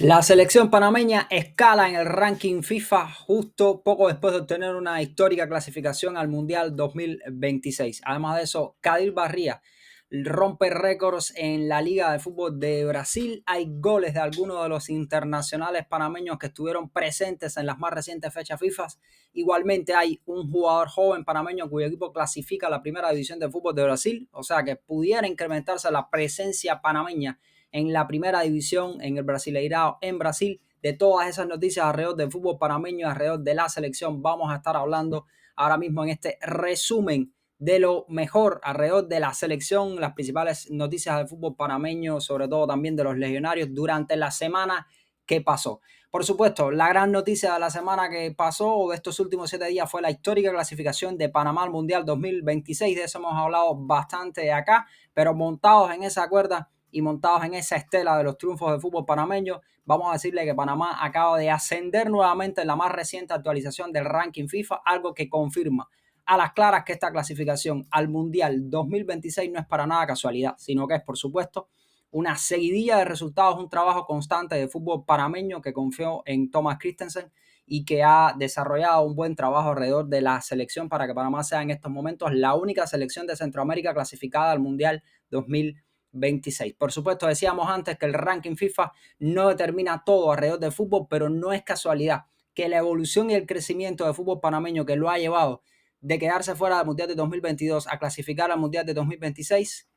La selección panameña escala en el ranking FIFA justo poco después de obtener una histórica clasificación al Mundial 2026. Además de eso, Kadir Barría rompe récords en la Liga de Fútbol de Brasil. Hay goles de algunos de los internacionales panameños que estuvieron presentes en las más recientes fechas FIFA. Igualmente hay un jugador joven panameño cuyo equipo clasifica a la primera división de fútbol de Brasil, o sea que pudiera incrementarse la presencia panameña en la primera división, en el Brasileirao, en Brasil. De todas esas noticias alrededor del fútbol panameño, alrededor de la selección, vamos a estar hablando ahora mismo en este resumen de lo mejor alrededor de la selección, las principales noticias del fútbol panameño, sobre todo también de los legionarios durante la semana que pasó. Por supuesto, la gran noticia de la semana que pasó, o de estos últimos 7 días, fue la histórica clasificación de Panamá al Mundial 2026. De eso hemos hablado bastante acá, pero montados en esa cuerda y montados en esa estela de los triunfos del fútbol panameño, vamos a decirle que Panamá acaba de ascender nuevamente en la más reciente actualización del ranking FIFA, algo que confirma a las claras que esta clasificación al Mundial 2026 no es para nada casualidad, sino que es, por supuesto, una seguidilla de resultados, un trabajo constante de fútbol panameño que confió en Thomas Christensen y que ha desarrollado un buen trabajo alrededor de la selección para que Panamá sea en estos momentos la única selección de Centroamérica clasificada al Mundial 2026. Por supuesto, decíamos antes que el ranking FIFA no determina todo alrededor del fútbol, pero no es casualidad que la evolución y el crecimiento del fútbol panameño que lo ha llevado de quedarse fuera del Mundial de 2022 a clasificar al Mundial de 2026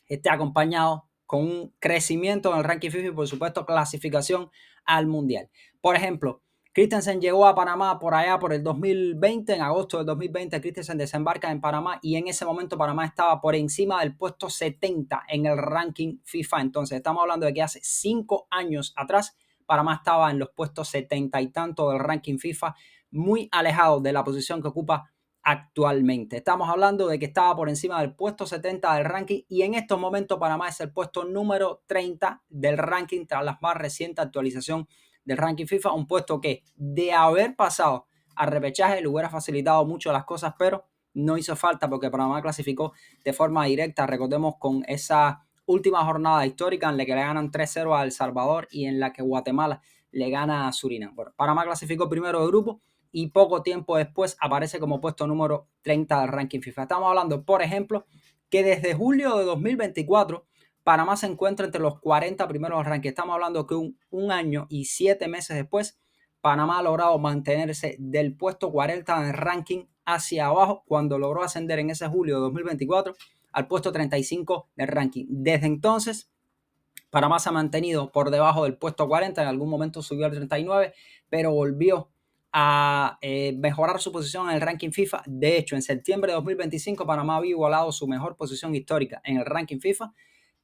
esté acompañado con un crecimiento en el ranking FIFA y, por supuesto, clasificación al Mundial. Por ejemplo, Christensen llegó a Panamá por allá por el 2020, en agosto del 2020 Christensen desembarca en Panamá y en ese momento Panamá estaba por encima del puesto 70 en el ranking FIFA. Entonces estamos hablando de que hace 5 años atrás Panamá estaba en los puestos 70 y tanto del ranking FIFA, muy alejado de la posición que ocupa actualmente. Estamos hablando de que estaba por encima del puesto 70 del ranking y en estos momentos Panamá es el puesto número 30 del ranking tras la más reciente actualización del ranking FIFA, un puesto que de haber pasado al repechaje le hubiera facilitado mucho las cosas, pero no hizo falta porque Panamá clasificó de forma directa, recordemos, con esa última jornada histórica en la que le ganan 3-0 a El Salvador y en la que Guatemala le gana a Surinam. Bueno, Panamá clasificó primero de grupo y poco tiempo después aparece como puesto número 30 del ranking FIFA. Estamos hablando, por ejemplo, que desde julio de 2024 Panamá se encuentra entre los 40 primeros del ranking. Estamos hablando que un año y 7 meses después Panamá ha logrado mantenerse del puesto 40 en el ranking hacia abajo cuando logró ascender en ese julio de 2024 al puesto 35 del ranking. Desde entonces Panamá se ha mantenido por debajo del puesto 40, en algún momento subió al 39, pero volvió a mejorar su posición en el ranking FIFA. De hecho, en septiembre de 2025 Panamá había igualado su mejor posición histórica en el ranking FIFA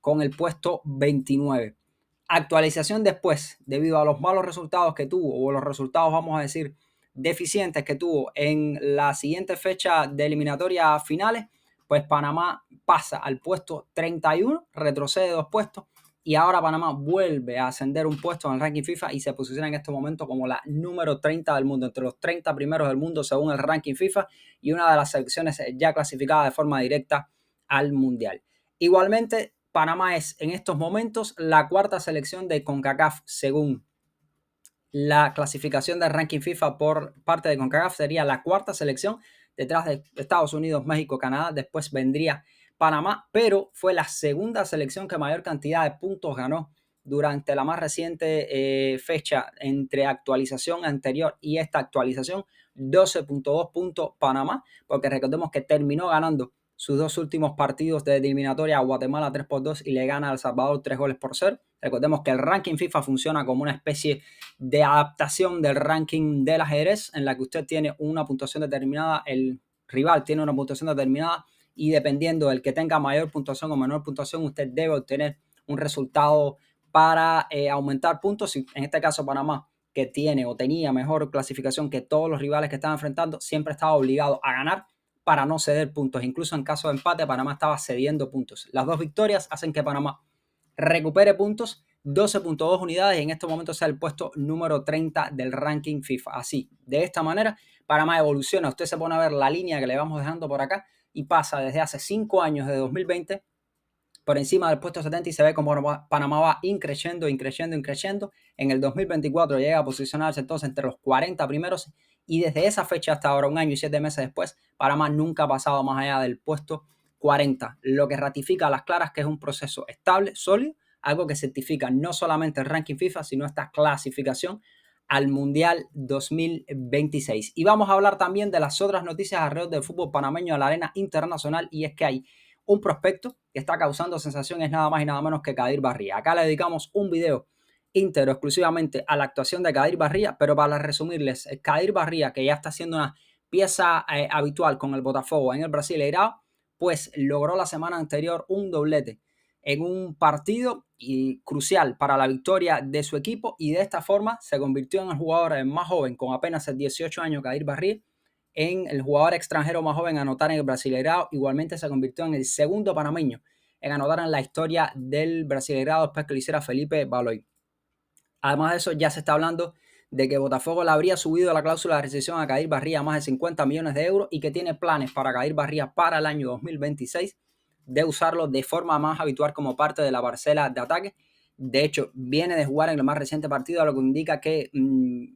con el puesto 29. Actualización después, debido a los malos resultados que tuvo, o los resultados, vamos a decir, deficientes que tuvo en la siguiente fecha de eliminatoria finales, pues Panamá pasa al puesto 31, retrocede 2 puestos y ahora Panamá vuelve a ascender un puesto en el ranking FIFA y se posiciona en este momento como la número 30 del mundo, entre los 30 primeros del mundo según el ranking FIFA y una de las selecciones ya clasificadas de forma directa al Mundial. Igualmente, Panamá es en estos momentos la cuarta selección de CONCACAF según la clasificación del ranking FIFA por parte de CONCACAF, sería la cuarta selección detrás de Estados Unidos, México, Canadá. Después vendría Panamá, pero fue la segunda selección que mayor cantidad de puntos ganó durante la más reciente fecha entre actualización anterior y esta actualización. 12.2 puntos Panamá, porque recordemos que terminó ganando sus 2 últimos partidos de eliminatoria a Guatemala 3-2 y le gana a El Salvador 3-0. Recordemos que el ranking FIFA funciona como una especie de adaptación del ranking del ajedrez en la que usted tiene una puntuación determinada, el rival tiene una puntuación determinada y dependiendo del que tenga mayor puntuación o menor puntuación, usted debe obtener un resultado para aumentar puntos. En este caso Panamá, que tiene o tenía mejor clasificación que todos los rivales que estaban enfrentando, siempre estaba obligado a ganar para no ceder puntos. Incluso en caso de empate, Panamá estaba cediendo puntos. Las 2 victorias hacen que Panamá recupere puntos, 12.2 unidades y en este momento sea el puesto número 30 del ranking FIFA. Así, de esta manera, Panamá evoluciona. Usted se pone a ver la línea que le vamos dejando por acá y pasa desde hace 5 años, de 2020, por encima del puesto 70 y se ve como Panamá va increciendo. En el 2024 llega a posicionarse entonces entre los 40 primeros y desde esa fecha hasta ahora, 1 año y 7 meses después, Panamá nunca ha pasado más allá del puesto 40, lo que ratifica a las claras que es un proceso estable, sólido, algo que certifica no solamente el ranking FIFA, sino esta clasificación al Mundial 2026. Y vamos a hablar también de las otras noticias alrededor del fútbol panameño a la arena internacional, y es que hay un prospecto que está causando sensación, es nada más y nada menos que Kadir Barría. Acá le dedicamos un video íntegro exclusivamente a la actuación de Kadir Barría, pero para resumirles, Kadir Barría, que ya está siendo una pieza habitual con el Botafogo en el Brasileirao, pues logró la semana anterior un doblete en un partido y crucial para la victoria de su equipo, y de esta forma se convirtió en el jugador más joven, con apenas 18 años, Kadir Barría, en el jugador extranjero más joven a anotar en el Brasileirao. Igualmente se convirtió en el segundo panameño en anotar en la historia del Brasileirao después que lo hiciera Felipe Baloy. Además de eso, ya se está hablando de que Botafogo le habría subido la cláusula de rescisión a Kadir Barría a más de 50 millones de euros y que tiene planes para Kadir Barría para el año 2026 de usarlo de forma más habitual como parte de la parcela de ataque. De hecho, viene de jugar en el más reciente partido, lo que indica que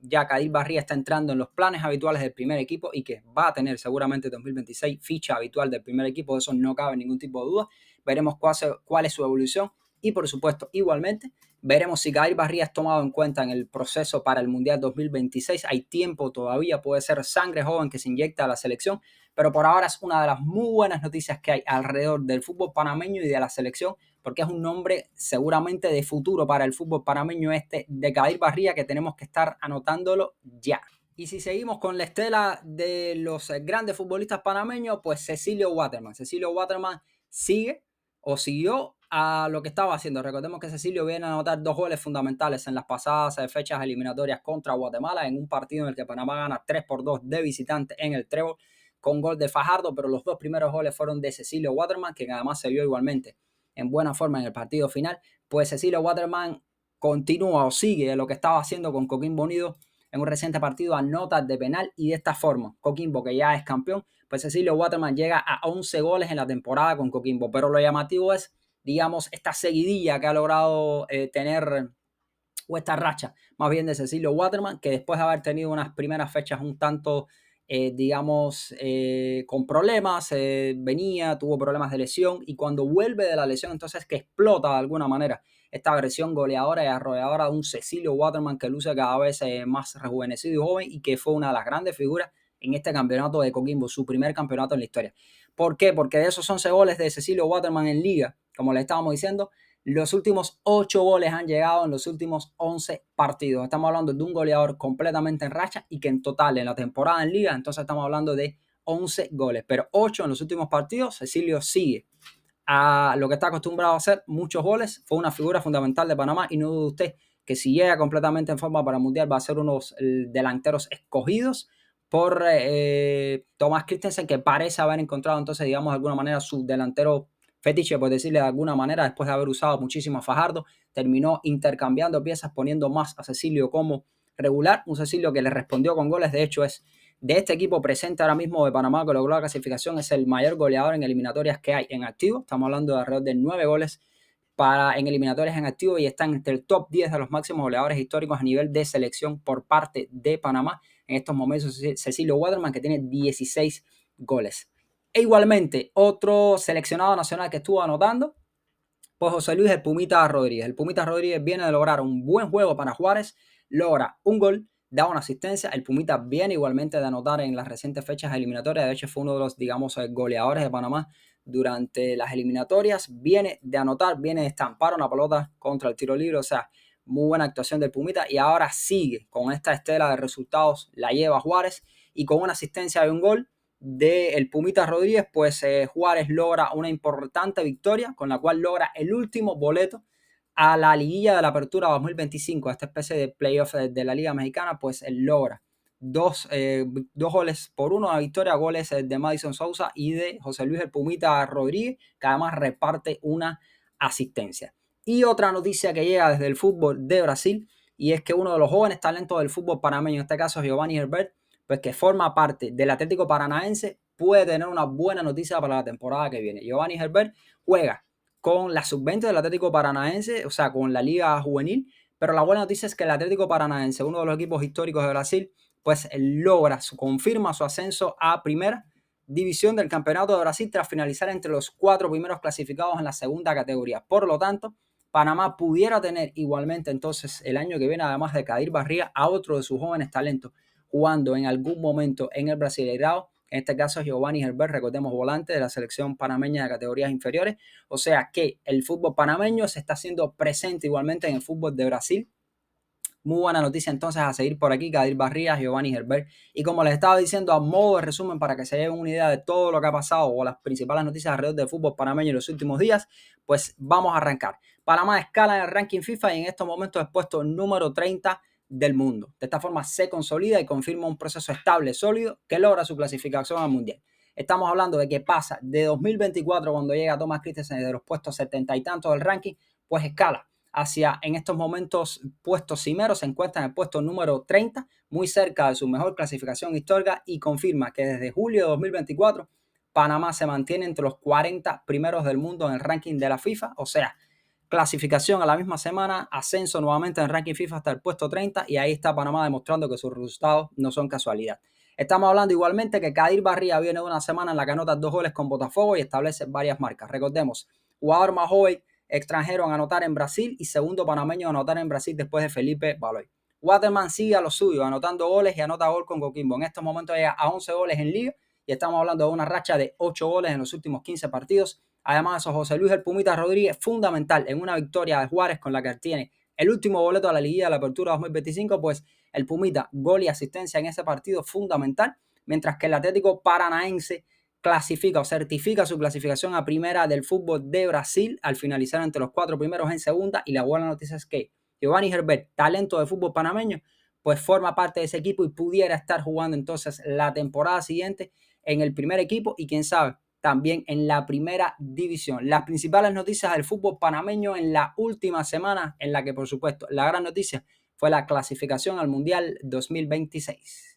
ya Kadir Barría está entrando en los planes habituales del primer equipo y que va a tener seguramente en 2026 ficha habitual del primer equipo. De eso no cabe ningún tipo de duda. Veremos cuál es su evolución y, por supuesto, igualmente veremos si Kadir Barría es tomado en cuenta en el proceso para el Mundial 2026. Hay tiempo todavía, puede ser sangre joven que se inyecta a la selección, pero por ahora es una de las muy buenas noticias que hay alrededor del fútbol panameño y de la selección, porque es un nombre seguramente de futuro para el fútbol panameño de Kadir Barría, que tenemos que estar anotándolo ya. Y si seguimos con la estela de los grandes futbolistas panameños, pues Cecilio Waterman. Cecilio Waterman siguió a lo que estaba haciendo. Recordemos que Cecilio viene a anotar 2 goles fundamentales en las pasadas fechas eliminatorias contra Guatemala, en un partido en el que Panamá gana 3-2 de visitante en el Trébol con gol de Fajardo, pero los 2 primeros goles fueron de Cecilio Waterman, que además se vio igualmente en buena forma en el partido final. Pues Cecilio Waterman continúa o sigue lo que estaba haciendo con Coquimbo Unido en un reciente partido a notas de penal, y de esta forma Coquimbo, que ya es campeón, pues Cecilio Waterman llega a 11 goles en la temporada con Coquimbo. Pero lo llamativo es, digamos, esta seguidilla que ha logrado tener, o esta racha más bien, de Cecilio Waterman, que después de haber tenido unas primeras fechas un tanto, con problemas, tuvo problemas de lesión, y cuando vuelve de la lesión, entonces que explota de alguna manera esta agresión goleadora y arrolladora de un Cecilio Waterman que luce cada vez más rejuvenecido y joven, y que fue una de las grandes figuras en este campeonato de Coquimbo, su primer campeonato en la historia. ¿Por qué? Porque de esos 11 goles de Cecilio Waterman en liga, como le estábamos diciendo, los últimos 8 goles han llegado en los últimos 11 partidos. Estamos hablando de un goleador completamente en racha, y que en total en la temporada en liga, entonces estamos hablando de 11 goles, pero 8 en los últimos partidos. Cecilio sigue a lo que está acostumbrado a hacer, muchos goles. Fue una figura fundamental de Panamá, y no dude usted que si llega completamente en forma para el Mundial va a ser uno de los delanteros escogidos por Thomas Christensen, que parece haber encontrado entonces, digamos, de alguna manera su delantero fetiche, por decirle de alguna manera, después de haber usado muchísimo a Fajardo. Terminó intercambiando piezas, poniendo más a Cecilio como regular, un Cecilio que le respondió con goles. De hecho, es de este equipo presente ahora mismo de Panamá que logró la clasificación, es el mayor goleador en eliminatorias que hay en activo. Estamos hablando de alrededor de 9 goles en eliminatorias en activo, y están entre el top 10 de los máximos goleadores históricos a nivel de selección por parte de Panamá. En estos momentos, Cecilio Waterman, que tiene 16 goles. E igualmente, otro seleccionado nacional que estuvo anotando, pues José Luis El Pumita Rodríguez. El Pumita Rodríguez viene de lograr un buen juego para Juárez, logra un gol, da una asistencia. El Pumita viene igualmente de anotar en las recientes fechas eliminatorias. De hecho, fue uno de los, digamos, goleadores de Panamá durante las eliminatorias. Viene de anotar, viene de estampar una pelota contra el tiro libre. O sea, muy buena actuación del Pumita, y ahora sigue con esta estela de resultados, la lleva Juárez, y con una asistencia de un gol del Pumita Rodríguez, pues Juárez logra una importante victoria, con la cual logra el último boleto a la liguilla de la Apertura 2025, esta especie de playoff de la Liga Mexicana. Pues él logra 2 goles por 1 a victoria, goles de Madison Sousa y de José Luis El Pumita Rodríguez, que además reparte una asistencia. Y otra noticia que llega desde el fútbol de Brasil, y es que uno de los jóvenes talentos del fútbol panameño, en este caso Giovanni Herbert, pues que forma parte del Atlético Paranaense, puede tener una buena noticia para la temporada que viene. Giovanni Herbert juega con la sub-20 del Atlético Paranaense, o sea, con la Liga Juvenil. Pero la buena noticia es que el Atlético Paranaense, uno de los equipos históricos de Brasil, pues confirma su ascenso a primera división del Campeonato de Brasil tras finalizar entre los 4 primeros clasificados en la segunda categoría. Por lo tanto, Panamá pudiera tener igualmente entonces el año que viene, además de Kadir Barría, a otro de sus jóvenes talentos jugando en algún momento en el Brasileirao. En este caso, Giovanni Herbert, recordemos, volante de la selección panameña de categorías inferiores. O sea que el fútbol panameño se está haciendo presente igualmente en el fútbol de Brasil. Muy buena noticia entonces a seguir por aquí, Kadir Barría, Giovanni Herbert. Y como les estaba diciendo, a modo de resumen, para que se lleven una idea de todo lo que ha pasado o las principales noticias alrededor del fútbol panameño en los últimos días, pues vamos a arrancar. Panamá escala en el ranking FIFA y en estos momentos es puesto número 30 del mundo. De esta forma se consolida y confirma un proceso estable, sólido, que logra su clasificación al Mundial. Estamos hablando de que pasa de 2024, cuando llega Thomas Christensen, de los puestos 70 y tantos del ranking, pues escala hacia, en estos momentos, puestos cimeros. Se encuentra en el puesto número 30, muy cerca de su mejor clasificación histórica, y confirma que desde julio de 2024 Panamá se mantiene entre los 40 primeros del mundo en el ranking de la FIFA. O sea, clasificación a la misma semana, ascenso nuevamente en el ranking FIFA hasta el puesto 30, y ahí está Panamá demostrando que sus resultados no son casualidad. Estamos hablando igualmente que Kadir Barría viene de una semana en la que anota 2 goles con Botafogo y establece varias marcas. Recordemos, jugador más joven extranjero en anotar en Brasil y segundo panameño en anotar en Brasil después de Felipe Baloy. Waterman sigue a lo suyo, anotando goles y anota gol con Coquimbo. En estos momentos llega a 11 goles en Liga y estamos hablando de una racha de 8 goles en los últimos 15 partidos. Además de eso, José Luis El Pumita Rodríguez, fundamental en una victoria de Juárez con la que tiene el último boleto de la liguilla de la Apertura 2025, pues el Pumita, gol y asistencia en ese partido fundamental, mientras que el Atlético Paranaense clasifica o certifica su clasificación a primera del fútbol de Brasil al finalizar entre los 4 primeros en segunda. Y la buena noticia es que Giovanni Herbert, talento de fútbol panameño, pues forma parte de ese equipo y pudiera estar jugando entonces la temporada siguiente en el primer equipo y quién sabe también en la primera división. Las principales noticias del fútbol panameño en la última semana, en la que por supuesto la gran noticia fue la clasificación al Mundial 2026.